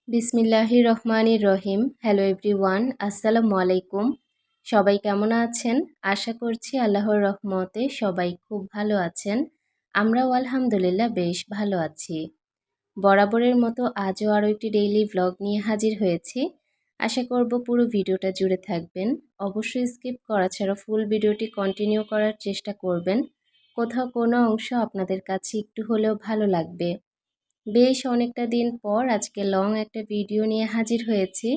বিসমিল্লাহির রহমানির রহিম। Hello everyone, আসসালামু আলাইকুম। সবাই কেমন আছেন? আশা করছি আল্লাহর রহমতে সবাই খুব ভালো আছেন। আমরাও আলহামদুলিল্লাহ বেশ ভালো আছি। বরাবরের মতো আজও আরও একটি ডেইলি ভ্লগ নিয়ে হাজির হয়েছি। আশা করব পুরো ভিডিওটা জুড়ে থাকবেন। অবশ্যই স্কিপ করা ছাড়া ফুল ভিডিওটি কন্টিনিউ করার চেষ্টা করবেন। কোথাও কোনো অংশ আপনাদের কাছে একটু হলেও ভালো লাগবে। বেশ অনেকটা দিন পর আজকে লং একটা ভিডিও নিয়ে হাজির হয়েছি।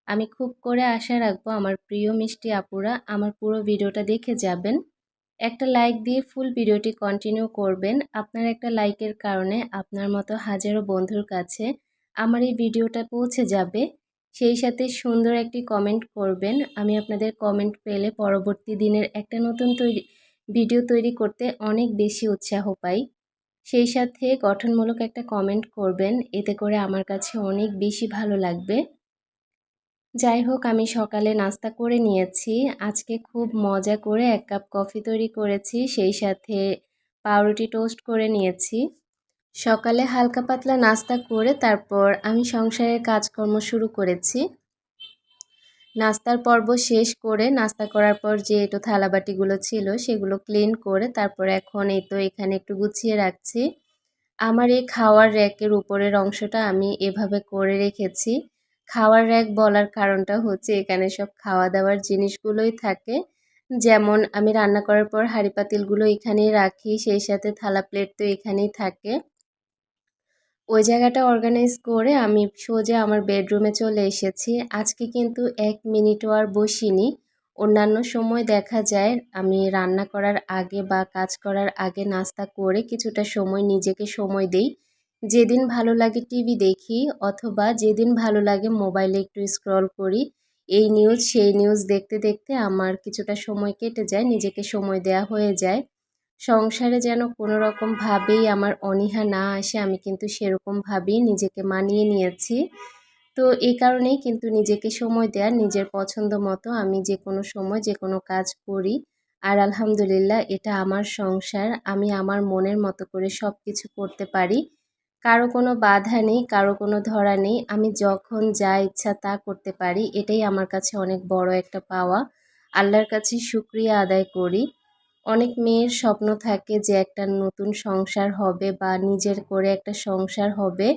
আমি খুব করে আশা রাখবো আমার প্রিয় মিষ্টি আপুরা আমার পুরো ভিডিওটা দেখে যাবেন। একটা লাইক দিয়ে ফুল ভিডিওটি কন্টিনিউ করবেন। আপনার একটা লাইকের কারণে আপনার মতো হাজারো বন্ধুর কাছে আমার এই ভিডিওটা পৌঁছে যাবে। সেই সাথে সুন্দর একটি কমেন্ট করবেন। আমি আপনাদের কমেন্ট পেলে পরবর্তী দিনের একটা নতুন ভিডিও তৈরি করতে অনেক বেশি উৎসাহ পাই। সেই সাথে গঠনমূলক একটা কমেন্ট করবেন, এতে করে আমার কাছে অনেক বেশি ভালো লাগবে। যাই হোক, আমি সকালে নাস্তা করে নিয়েছি। আজকে খুব মজা করে 1 কাপ কফি তৈরি করেছি, সেই সাথে পাউরুটি টোস্ট করে নিয়েছি। সকালে হালকা পাতলা নাস্তা করে তারপর আমি সংসারের কাজকর্ম শুরু করেছি। নাস্তার পর্ব শেষ করে নাস্তা করার পর যে একটু থালাবাটিগুলো ছিল সেগুলো ক্লিন করে তারপর এখন এই তো এখানে একটু গুছিয়ে রাখছি। আমার এই খাওয়ার র্যাকের উপরের অংশটা আমি এভাবে করে রেখেছি। খাওয়ার র্যাক বলার কারণটা হচ্ছে এখানে সব খাওয়া দাওয়ার জিনিসগুলোই থাকে। যেমন আমি রান্না করার পর হাঁড়ি পাতিলগুলো এখানেই রাখি, সেই সাথে থালা প্লেট তো এখানেই থাকে। ওই জায়গাটা অর্গানাইজ করে আমি সোজা আমার বেডরুমে চলে এসেছি। আজকে কিন্তু 1 মিনিটও আর বসিনি। অন্যান্য সময় দেখা যায় আমি রান্না করার আগে বা কাজ করার আগে নাস্তা করে কিছুটা সময় নিজেকে সময় দেই। যেদিন ভালো লাগে টিভি দেখি, অথবা যেদিন ভালো লাগে মোবাইলে একটু স্ক্রল করি। এই নিউজ সেই নিউজ দেখতে দেখতে আমার কিছুটা সময় কেটে যায়, নিজেকে সময় দেয়া হয়ে যায়। সংসারে যেন কোনো রকমভাবেই আমার অনীহা না আসে, আমি কিন্তু সেরকমভাবেই নিজেকে মানিয়ে নিয়েছি। তো এই কারণেই কিন্তু নিজেকে সময় দেওয়া, নিজের পছন্দ মতো আমি যে কোনো সময় যে কোনো কাজ করি। আর আলহামদুলিল্লাহ, এটা আমার সংসার, আমি আমার মনের মতো করে সব কিছু করতে পারি। কারো কোনো বাধা নেই, কারো কোনো ধরা নেই, আমি যখন যা ইচ্ছা তা করতে পারি। এটাই আমার কাছে অনেক বড় একটা পাওয়া। আল্লাহর কাছে শুকরিয়া আদায় করি। অনেক মেয়ের স্বপ্ন থাকে যে একটা নতুন সংসার হবে বা নিজের করে একটা সংসার হবে।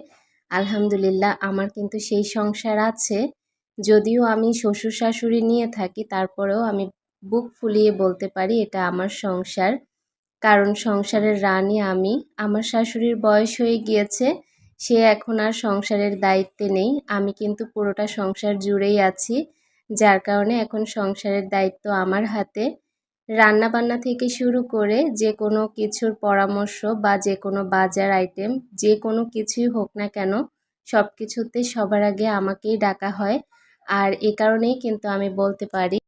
আলহামদুলিল্লাহ, আমার কিন্তু সেই সংসার আছে। যদিও আমি শ্বশুর শাশুড়ি নিয়ে থাকি, তারপরেও আমি বুক ফুলিয়ে বলতে পারি এটা আমার সংসার। কারণ সংসারের রানী আমি। আমার শাশুড়ির বয়স হয়ে গিয়েছে, সে এখন আর সংসারের দায়িত্বে নেই। আমি কিন্তু পুরোটা সংসার জুড়েই আছি, যার কারণে এখন সংসারের দায়িত্ব আমার হাতে। রান্নাবান্না থেকে শুরু করে যে কোনো কিছুর পরামর্শ বা যে কোনো বাজার আইটেম, যে কোনো কিছুই হোক না কেন, সব কিছুতে সবার আগে আমাকেই ডাকা হয়। আর এ কারণেই কিন্তু আমি বলতে পারি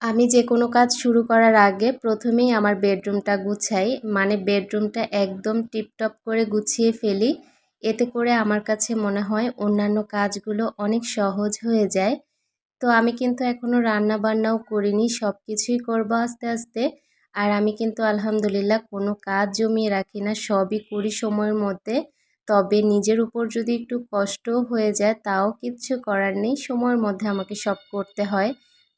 আমি যে কোনো কাজ শুরু করার আগে প্রথমেই আমার বেডরুমটা গুছাই, মানে বেডরুমটা একদম টিপটপ করে গুছিয়ে ফেলি। এতে করে আমার কাছে মনে হয় অন্যান্য কাজগুলো অনেক সহজ হয়ে যায়। তো আমি কিন্তু এখনও রান্না বান্নাও করিনি, সব কিছুই করবো আস্তে আস্তে। আর আমি কিন্তু আলহামদুলিল্লাহ কোনো কাজ জমিয়ে রাখি না, সবই করি সময়ের মধ্যে। তবে নিজের উপর যদি একটু কষ্টও হয়ে যায় তাও কিচ্ছু করার নেই, সময়ের মধ্যে আমাকে সব করতে হয়।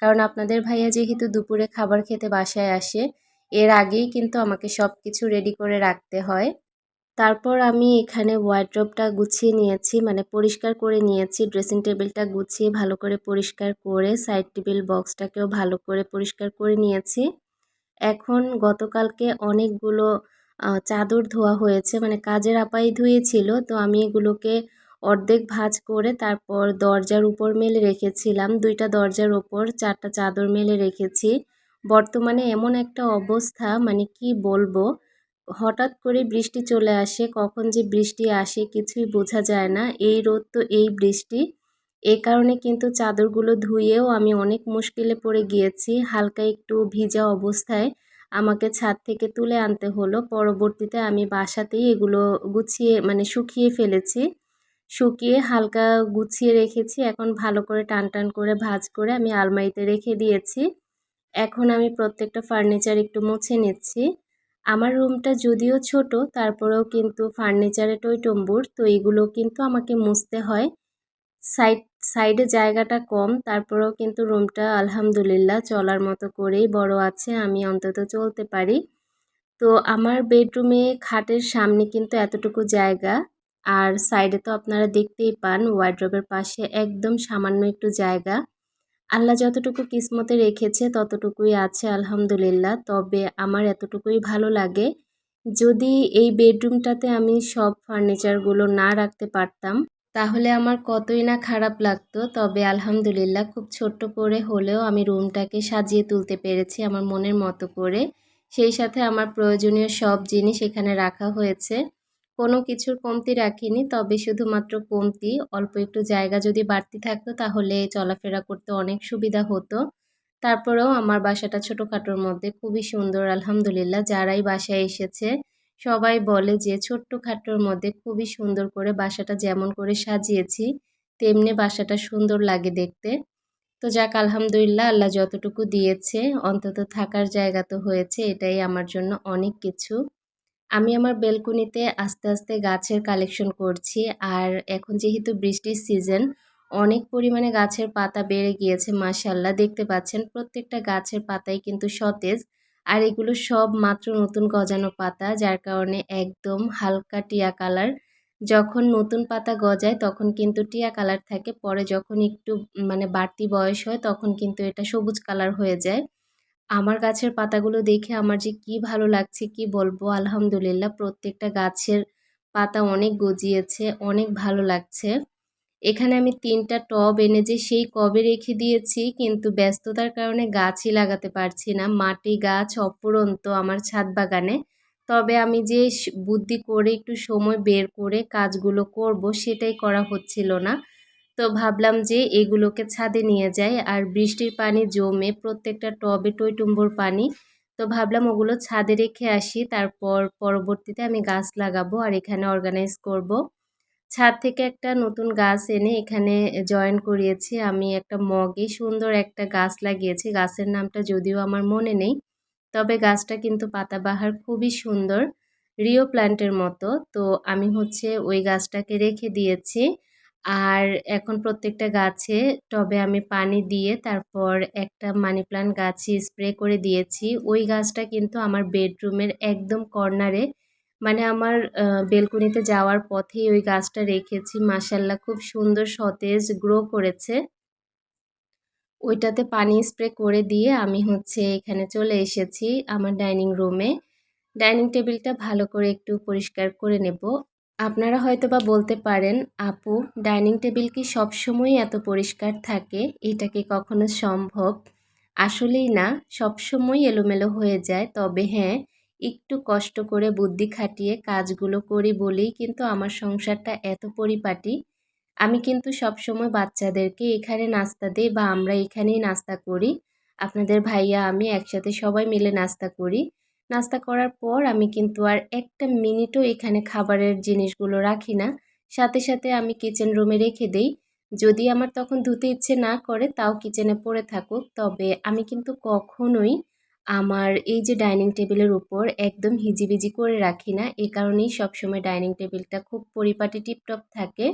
কারণ আপনাদের ভাইয়া যেহেতু দুপুরে খাবার খেতে বাসায় আসে, এর আগেই কিন্তু আমাকে সব কিছু রেডি করে রাখতে হয়। তারপর আমি এখানে ওয়ারড্রোবটা গুছিয়ে নিয়েছি, মানে পরিষ্কার করে নিয়েছি। ড্রেসিং টেবিলটা গুছিয়ে ভালো করে পরিষ্কার করে সাইড টেবিল বক্সটাকেও ভালো করে পরিষ্কার করে নিয়েছি। এখন গতকালকে অনেকগুলো চাদর ধোয়া হয়েছে, মানে কাজের আপাই ধুয়েছিল, তো আমি এগুলোকে অর্ধেক ভাঁজ করে তারপর দরজার উপর মেলে রেখেছিলাম। 2টা দরজার ওপর 4টা চাদর মেলে রেখেছি। বর্তমানে এমন একটা অবস্থা, মানে কি বলবো, হঠাৎ করে বৃষ্টি চলে আসে, কখন যে বৃষ্টি আসে কিছুই বোঝা যায় না। এই রোদ তো এই বৃষ্টি, এ কারণে কিন্তু চাদরগুলো ধুয়েও আমি অনেক মুশকিলে পড়ে গিয়েছি। হালকা একটু ভিজা অবস্থায় আমাকে ছাদ থেকে তুলে আনতে হলো। পরবর্তীতে আমি বাসাতেই এগুলো গুছিয়ে, মানে শুকিয়ে ফেলেছি। শুকিয়ে হালকা গুছিয়ে রেখেছি। এখন ভালো করে টান টান করে ভাঁজ করে আমি আলমারিতে রেখে দিয়েছি। এখন আমি প্রত্যেকটা ফার্নিচার একটু মুছে নিচ্ছি। আমার রুমটা যদিও ছোট, তারপরেও কিন্তু ফার্নিচারে টইটম্বুর, তো এগুলো কিন্তু আমাকে মুছতে হয়। সাইড সাইডে জায়গাটা কম, তারপরেও কিন্তু রুমটা আলহামদুলিল্লাহ চলার মতো করেই বড় আছে, আমি অন্তত চলতে পারি। তো আমার বেডরুমে খাটের সামনে কিন্তু এতটুকু জায়গা, আর সাইডে তো আপনারা দেখতেই পান ওয়ারড্রোবের পাশে একদম সামান্য একটু জায়গা। আল্লাহ যতটুকু কিসমতে রেখেছে ততটুকুই আছে আলহামদুলিল্লাহ। তবে আমার এতটুকুই ভালো লাগে। যদি এই বেডরুমটাতে আমি সব ফার্নিচারগুলো না রাখতে পারতাম তাহলে আমার কতই না খারাপ লাগতো। তবে আলহামদুলিল্লাহ খুব ছোট্ট করে হলেও আমি রুমটাকে সাজিয়ে তুলতে পেরেছি আমার মনের মতো করে। সেই সাথে আমার প্রয়োজনীয় সব জিনিস এখানে রাখা হয়েছে। কোনো কিছুর কমতি রাখিনি, তবে শুধুমাত্র কমতি অল্প একটু জায়গা যদি বাড়তি থাকতো তাহলে চলাফেরা করতে অনেক সুবিধা হতো। তারপরেও আমার বাসাটা ছোটোখাটোর মধ্যে খুবই সুন্দর আলহামদুলিল্লাহ। যারাই বাসায় এসেছে সবাই বলে যে ছোট্টখাটোর মধ্যে খুবই সুন্দর করে বাসাটা যেমন করে সাজিয়েছি তেমনি বাসাটা সুন্দর লাগে দেখতে। তো যাক আলহামদুলিল্লাহ, আল্লাহ যতটুকু দিয়েছে অন্তত থাকার জায়গা তো হয়েছে, এটাই আমার জন্য অনেক কিছু। আমি আমার বেলকনিতে আস্তে আস্তে গাছের কালেকশন করছি। আর এখন যেহেতু বৃষ্টির সিজন, অনেক পরিমাণে গাছের পাতা বেড়ে গিয়েছে মাশাআল্লাহ। দেখতে পাচ্ছেন প্রত্যেকটা গাছের পাতাই কিন্তু সতেজ, আর এগুলো সব মাত্র নতুন গজানো পাতা, যার কারণে একদম হালকা টিয়া কালার। যখন নতুন পাতা গজায় তখন কিন্তু টিয়া কালার থাকে, পরে যখন একটু মানে বাড়তি বয়স হয় তখন কিন্তু এটা সবুজ কালার হয়ে যায়। আমার গাছের পাতাগুলো দেখে আমার যে কি ভালো লাগছে কি বলবো। আলহামদুলিল্লাহ প্রত্যেকটা গাছের পাতা অনেক গজিয়েছে, অনেক ভালো লাগছে। এখানে আমি ৩ টা টব এনে যে সেই কবে রেখে দিয়েছি, কিন্তু ব্যস্ততার কারণে গাছই লাগাতে পারছি না। মাটি গাছ অফুরন্ত আমার ছাদ বাগানে। তবে আমি যে বুদ্ধি করে একটু সময় বের করে কাজগুলো করব সেটাই করা হচ্ছিল না। তো ভাবলাম যে এগুলোকে ছাদে নিয়ে যাই, আর বৃষ্টির পানি জমে প্রত্যেকটা টবে টইটুম্বুর পানি। তো ভাবলাম ওগুলো ছাদে রেখে আসি, তারপর পরবর্তীতে আমি গাছ লাগাবো আর এখানে অর্গানাইজ করব। ছাদ থেকে একটা নতুন গাছ এনে এখানে জয়েন করিয়েছি। আমি একটা মগে সুন্দর একটা গাছ লাগিয়েছি। গাছের নামটা যদিও আমার মনে নেই। তবে গাছটা কিন্তু পাতাবাহার খুবই সুন্দর, রিও প্ল্যান্টের মতো। তো আমি হচ্ছে ওই গাছটাকে রেখে দিয়েছি। আর এখন প্রত্যেকটা গাছে টবে আমি পানি দিয়ে তারপর একটা মানি প্ল্যান্ট গাছে স্প্রে করে দিয়েছি। ওই গাছটা কিন্তু আমার বেডরুমের একদম কর্নারে, মানে আমার বেলকনিতে যাওয়ার পথেই ওই গাছটা রেখেছি। মাশাআল্লাহ খুব সুন্দর সতেজ গ্রো করেছে। ওইটাতে পানি স্প্রে করে দিয়ে আমি হচ্ছে এখানে চলে এসেছি আমার ডাইনিং রুমে। ডাইনিং টেবিলটা ভালো করে একটু পরিষ্কার করে নেব। আপনারা হয়তোবা বলতে পারেন, আপু ডাইনিং টেবিল কি সবসময়ই এত পরিষ্কার থাকে? এটা কি কখনো সম্ভব? আসলেই না, সবসময় এলোমেলো হয়ে যায়। তবে হ্যাঁ, একটু কষ্ট করে বুদ্ধি খাটিয়ে কাজগুলো করি বলেই কিন্তু আমার সংসারটা এত পরিপাটি। আমি কিন্তু সবসময় বাচ্চাদেরকে এখানে নাস্তা দেই বা আমরা এখানেই নাস্তা করি। আপনাদের ভাইয়া আমি একসাথে সবাই মিলে নাস্তা করি। নাস্তা করার পর আমি কিন্তু আর একটা মিনিটও এখানে খাবারের জিনিসগুলো রাখি না। সাথে সাথে আমি কিচেন রুমে রেখে দেই। যদি আমার তখন ধুতে ইচ্ছে না করে তাও কিচেনে পড়ে থাকুক। তবে আমি কিন্তু কখনোই আমার এই যে ডাইনিং টেবিলের উপর একদম হিজিবিজি করে রাখি না। এ কারণেই সবসময় ডাইনিং টেবিলটা খুব পরিপাটি টিপটপ থাকে।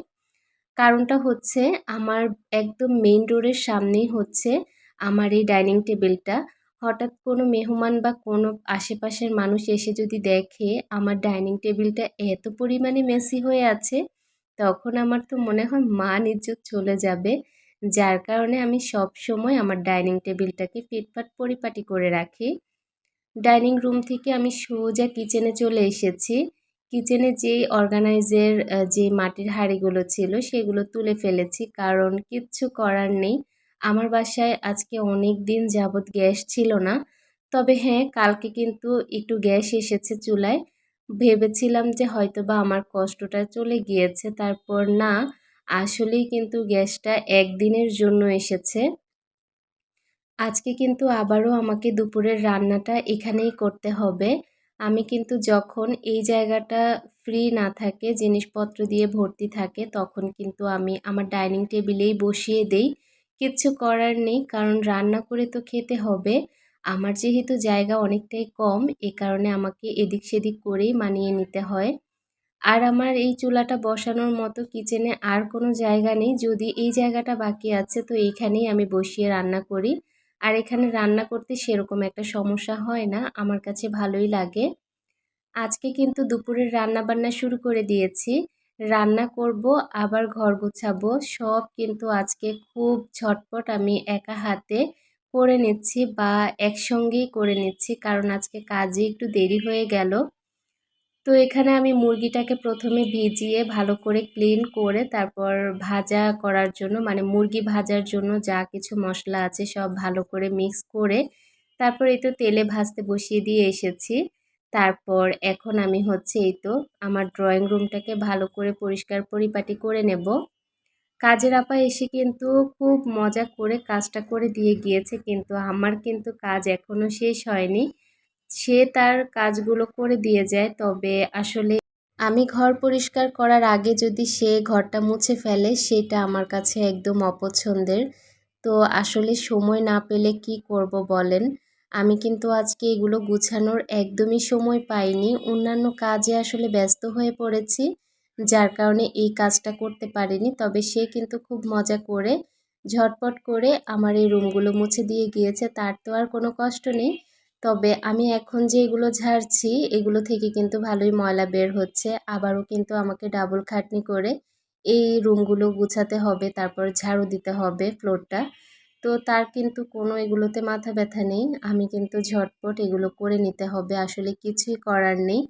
কারণটা হচ্ছে আমার একদম মেইন ডোরের সামনেই হচ্ছে আমার এই ডাইনিং টেবিলটা। হঠাৎ কোনো মেহমান বা কোনো আশেপাশের মানুষ এসে যদি দেখে আমার ডাইনিং টেবিলটা এত পরিমাণে মেসি হয়ে আছে, তখন আমার তো মনে হয় মান ইজ্জত চলে যাবে। যার কারণে আমি সবসময় আমার ডাইনিং টেবিলটাকে ফিটফাট পরিপাটি করে রাখি। ডাইনিং রুম থেকে আমি সোজা কিচেনে চলে এসেছি। কিচেনে যেই অর্গানাইজের যে মাটির হাঁড়িগুলো ছিল সেগুলো তুলে ফেলেছি, কারণ কিচ্ছু করার নেই। আমার বাসায় আজকে অনেক দিন যাবৎ গ্যাস ছিল না। তবে হ্যাঁ, কালকে কিন্তু একটু গ্যাস এসেছে চুলায়। ভেবেছিলাম যে হয়তোবা আমার কষ্টটা চলে গিয়েছে। তারপর না, আসলেই কিন্তু গ্যাসটা একদিনের জন্য এসেছে। আজকে কিন্তু আবারও আমাকে দুপুরের রান্নাটা এখানেই করতে হবে। আমি কিন্তু যখন এই জায়গাটা ফ্রি না থাকে, জিনিসপত্র দিয়ে ভর্তি থাকে, তখন কিন্তু আমি আমার ডাইনিং টেবিলেই বসিয়ে দেই। কিচ্ছু করার নেই, কারণ রান্না করে তো খেতে হবে। আমার যেহেতু জায়গা অনেকটাই কম, এ কারণে আমাকে এদিক সেদিক করেই মানিয়ে নিতে হয়। আর আমার এই চুলাটা বসানোর মতো কিচেনে আর কোনো জায়গা নেই। যদি এই জায়গাটা বাকি আছে তো এইখানেই আমি বসিয়ে রান্না করি। আর এখানে রান্না করতে সেরকম একটা সমস্যা হয় না। আমার কাছে ভালোই লাগে। আজকে কিন্তু দুপুরের রান্নাবান্না শুরু করে দিয়েছি। রান্না করব, আবার ঘর গোছাবো। সব কিন্তু আজকে খুব ঝটপট আমি একা হাতে করে নিচ্ছি বা একসঙ্গেই করে নিচ্ছি। কারণ আজকে কাজে একটু দেরি হয়ে গেল। তো এখানে আমি মুরগিটাকে প্রথমে ভিজিয়ে ভালো করে ক্লিন করে তারপর ভাজা করার জন্য মানে মুরগি ভাজার জন্য যা কিছু মশলা আছে সব ভালো করে মিক্স করে তারপর এই তো তেলে ভাজতে বসিয়ে দিয়ে এসেছি। তারপর এখন আমি হচ্ছে এই তো আমার ড্রয়িং রুমটাকে ভালো করে পরিষ্কার পরিপাটি করে নেব। কাজের আপা এসে কিন্তু খুব মজা করে কাজটা করে দিয়ে গিয়েছে, কিন্তু আমার কিন্তু কাজ এখনো শেষ হয়নি। সে তার কাজগুলো করে দিয়ে যায়, তবে আসলে আমি ঘর পরিষ্কার করার আগে যদি সে ঘরটা মুছে ফেলে সেটা আমার কাছে একদম অপছন্দের। তো আসলে সময় না পেলে কি করব বলেন। আমি কিন্তু আজকে এগুলো গুছানোর একদমই সময় পাইনি। অন্যান্য কাজে আসলে ব্যস্ত হয়ে পড়েছি, যার কারণে এই কাজটা করতে পারিনি। তবে সে কিন্তু খুব মজা করে ঝটপট করে আমার এই রুমগুলো মুছে দিয়ে গিয়েছে, তার তো আর কোনো কষ্ট নেই। তবে আমি এখন যে এগুলো ঝাড়ছি এগুলো থেকে কিন্তু ভালোই ময়লা বের হচ্ছে। আবারও কিন্তু আমাকে ডাবল খাটনি করে এই রুমগুলো গুছাতে হবে, তারপর ঝাড়ু দিতে হবে ফ্লোরটা। তো তার কিন্তু কোনো এগুলোতে মাথা ব্যথা নেই। আমি কিন্তু ঝটপট এগুলো করে নিতে হবে, আসলে কিছুই করার নেই।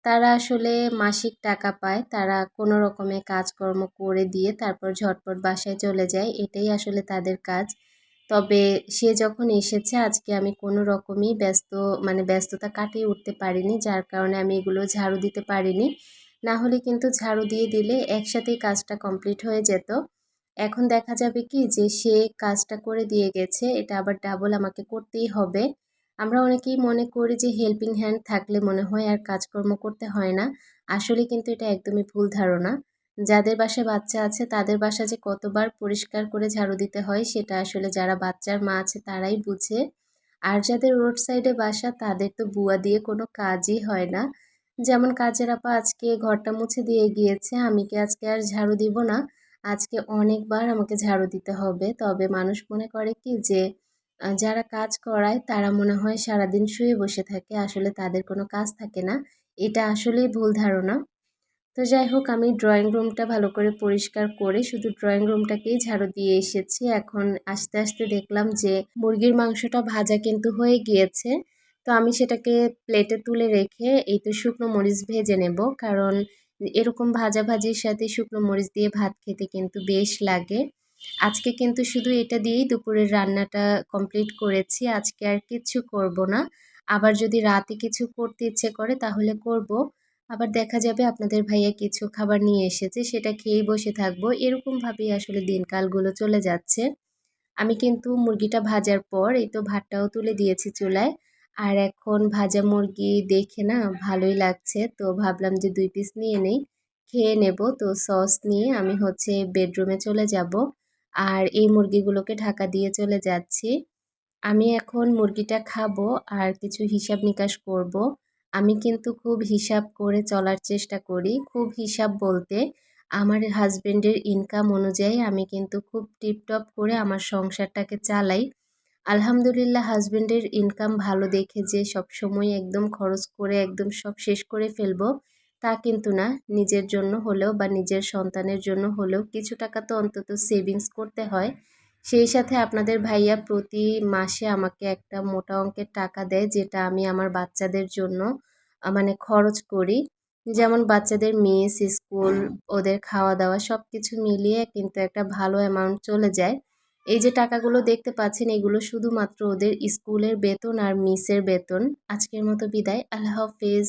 তারা আসলে মাসিক টাকা পায়, তারা কোনো রকমে কাজকর্ম করে দিয়ে তারপর ঝটপট বাসায় চলে যায়, এটাই আসলে তাদের কাজ। তবে সে যখন এসেছে আজকে আমি কোনো রকমই ব্যস্ততা কাটিয়ে উঠতে পারিনি, যার কারণে আমি এগুলো ঝাড়ু দিতে পারিনি। না হলে কিন্তু ঝাড়ু দিয়ে দিলে একসাথেই কাজটা কমপ্লিট হয়ে যেত। এখন দেখা যাবে কি যে সে কাজটা করে দিয়ে গেছে, এটা আবার ডাবল আমাকে করতেই হবে। আমরা অনেকেই মনে করি যে হেল্পিং হ্যান্ড থাকলে মনে হয় আর কাজকর্ম করতে হয় না। আসলে কিন্তু এটা একদমই ভুল ধারণা। যাদের বাসায় বাচ্চা আছে তাদের বাসা যে কতবার পরিষ্কার করে ঝাড়ু দিতে হয় সেটা আসলে যারা বাচ্চার মা আছে তারাই বুঝে। আর যাদের রোড সাইডে বাসা তাদের তো বুয়া দিয়ে কোনো কাজই হয় না। যেমন কাজের আপা আজকে ঘরটা মুছে দিয়ে গিয়েছে, আমি কি আজকে আর ঝাড়ু দিব না? আজকে অনেকবার আমাকে ঝাড়ু দিতে হবে। তবে মানুষ মনে করে কি যে যারা কাজ করায় তারা মনে হয় সারাদিন শুয়ে বসে থাকে, আসলে তাদের কোনো কাজ থাকে না। এটা আসলেই ভুল ধারণা। তো যাই হোক, আমি ড্রয়িং রুমটা ভালো করে পরিষ্কার করে শুধু ড্রয়িং রুমটাকেই ঝাড়ু দিয়ে এসেছি। এখন আস্তে আস্তে দেখলাম যে মুরগির মাংসটা ভাজা কিন্তু হয়ে গিয়েছে। তো আমি সেটাকে প্লেটে তুলে রেখে এই তো শুকনো মরিচ ভেজে নেব, কারণ এরকম ভাজা ভাজির সাথে শুকনো মরিচ দিয়ে ভাত খেতে কিন্তু বেশ লাগে। আজকে কিন্তু শুধু এটা দিয়েই দুপুরের রান্নাটা কমপ্লিট করেছি, আজকে আর কিচ্ছু করব না। আবার যদি রাতে কিছু করতে ইচ্ছে করে তাহলে করব। আবার দেখা যাবে আপনাদের ভাইয়া কিছু খাবার নিয়ে এসেছে, সেটা খেয়েই বসে থাকবো। এরকমভাবেই আসলে দিনকালগুলো চলে যাচ্ছে। আমি কিন্তু মুরগিটা ভাজার পর এই তো ভাতটাও তুলে দিয়েছি চুলায়। আর এখন ভাজা মুরগি দেখে না ভালোই লাগছে, তো ভাবলাম যে 2 পিস নিয়ে নেই, খেয়ে নেব। তো সস নিয়ে আমি হচ্ছে বেডরুমে চলে যাব। আর এই মুরগিগুলোকে ঢাকা দিয়ে চলে যাচ্ছি। আমি এখন মুরগিটা খাবো আর কিছু হিসাব নিকাশ করব। আমি কিন্তু খুব হিসাব করে চলার চেষ্টা করি। খুব হিসাব বলতে আমার হাসব্যান্ডের ইনকাম অনুযায়ী আমি কিন্তু খুব টিপটপ করে আমার সংসারটাকে চালাই। আলহামদুলিল্লাহ, হাসব্যান্ডের ইনকাম ভালো দেখে যে সবসময় একদম খরচ করে একদম সব শেষ করে ফেলবো তা কিন্তু না। নিজের জন্য হলেও বা নিজের সন্তানের জন্য হলেও কিছু টাকা তো অন্তত সেভিংস করতে হয়। সেই সাথে আপনাদের ভাইয়া প্রতি মাসে আমাকে একটা মোটা অঙ্কের টাকা দেয়, যেটা আমি আমার বাচ্চাদের জন্য মানে খরচ করি। যেমন বাচ্চাদের মেস, স্কুল, ওদের খাওয়া দাওয়া সব কিছু মিলিয়ে কিন্তু একটা ভালো অ্যামাউন্ট চলে যায়। এই যে টাকাগুলো দেখতে পাচ্ছেন এগুলো শুধুমাত্র ওদের স্কুলের বেতন আর মিসের বেতন। আজকের মতো বিদায়। আল্লাহ হাফেজ।